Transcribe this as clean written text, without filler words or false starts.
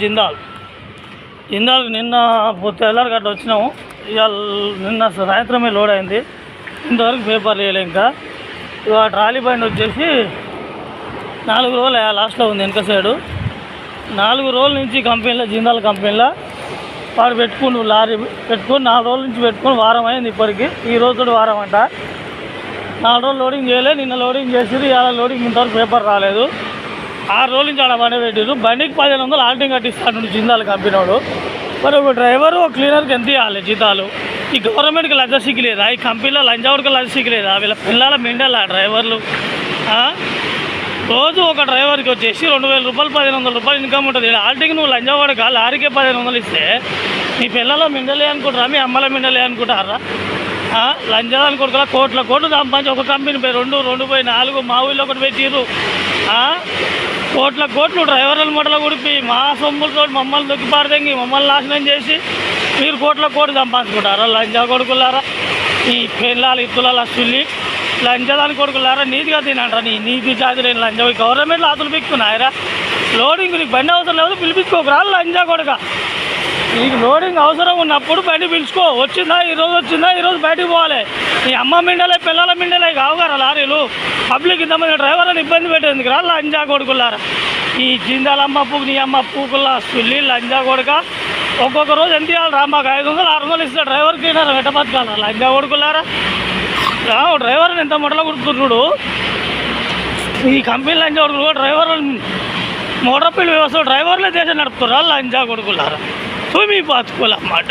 జిందాల్ జిందాల్ నిన్న తెల్లారి గట్ట వచ్చినాము. ఇవాళ నిన్న సాయంత్రమే లోడ్ అయింది. ఇంతవరకు పేపర్ వేయలే. ఇంకా ఇవాళ ట్రాలీ బండి వచ్చేసి 4 రోజులు లాస్ట్లో ఉంది వెనక సైడు. 4 రోజుల నుంచి కంపెనీలో జిందాల్ కంపెనీలో వాడు పెట్టుకుని లారీ పెట్టుకొని 4 రోజుల నుంచి పెట్టుకొని వారం అయింది ఇప్పటికి. ఈ రోజు వారం అంట. 4 రోజులు లోడింగ్ చేయలేదు. నిన్న లోడింగ్ చేసిరు. ఇవాళ లోడింగ్ ఇంతవరకు పేపర్ రాలేదు. 6 రోజుల నుంచి ఆడ బండి పెట్టిరు. బండికి 1500 ఆల్టింగ్ కట్టిస్తాడు జిందాల్ కంపెనీ వాడు. మరి ఒక డ్రైవరు ఒక క్లీనర్కి ఎంత ఇవ్వాలి జీతాలు? ఈ గవర్నమెంట్కి లంచ సిగ్గలేదా? ఈ కంపెనీలో లంచవాడికి లంచ సిగ్గలేదా? వీళ్ళ పిల్లల మెండలా డ్రైవర్లు. రోజు ఒక డ్రైవర్కి వచ్చేసి 2000 రూపాయలు 1500 రూపాయలు ఇన్కమ్ ఉంటుంది. ఆల్టింగ్ నువ్వు లంచవాడిగా లారీకే 1500 ఇస్తే మీ పిల్లల మిండలే అనుకుంటారా? మీ అమ్మల మిండలే అనుకుంటారా? లంచాలు కొడుకులా కోట్లు సంపాదించి ఒక కంపెనీ పోయి 2 పోయి 4 మా ఊళ్ళో ఒకటి పెట్టిర్రు. కోట్లు డ్రైవర్ల మూటలు కుడిపి మా సొమ్ములతో మమ్మల్ని దొక్కి పారదెంగి మమ్మల్ని నాశనం చేసి మీరు కోట్లు సంపాదించుకుంటారా? లంచా కొడుకులారా, ఈ పెళ్ళాలు ఇత్తుల సుల్లి లంచదాని కొడుకులారా, నీతిగా తినంటారా? నీ నీతి జాతి లేని లంచా గవర్నమెంట్లో ఆతులు పిక్కున్నాయరా. లోడింగ్ నీకు బండి అవసరం లేదు, పిలిపించుకోకరా లంచా కొడుక. నీకు లోడింగ్ అవసరం ఉన్నప్పుడు బండి పిలుచుకో. వచ్చిందా ఈరోజు బయటకు పోవాలి. నీ అమ్మ మిండలే పిల్లల మిండలే కావుగారా లారీలు. పబ్లిక్ ఇంతమంది డ్రైవర్లను ఇబ్బంది పెట్టేందుకు రా లంజా కొడుకులారా. ఈ జిందాలమ్మ పూకు నీ అమ్మ పూకుల్లా సుల్లి లంజా కొడుక. ఒక్కొక్క రోజు ఎంత ఇవ్వాలి రా? మాకు 500 600 ఇస్తే డ్రైవర్కి వెంట బతకాలరా లంజా కొడుకులారా. డ్రైవర్ని ఎంత మొదలు కుడుతున్నాడు ఈ కంపెనీ లంజా కొడుకులు. డ్రైవర్లు మోటార్ పిల్లి వ్యవస్థ డ్రైవర్లే దేశం నడుపుతున్నారు లంజా కొడుకులారా. మీ బతుకులన్నమాట.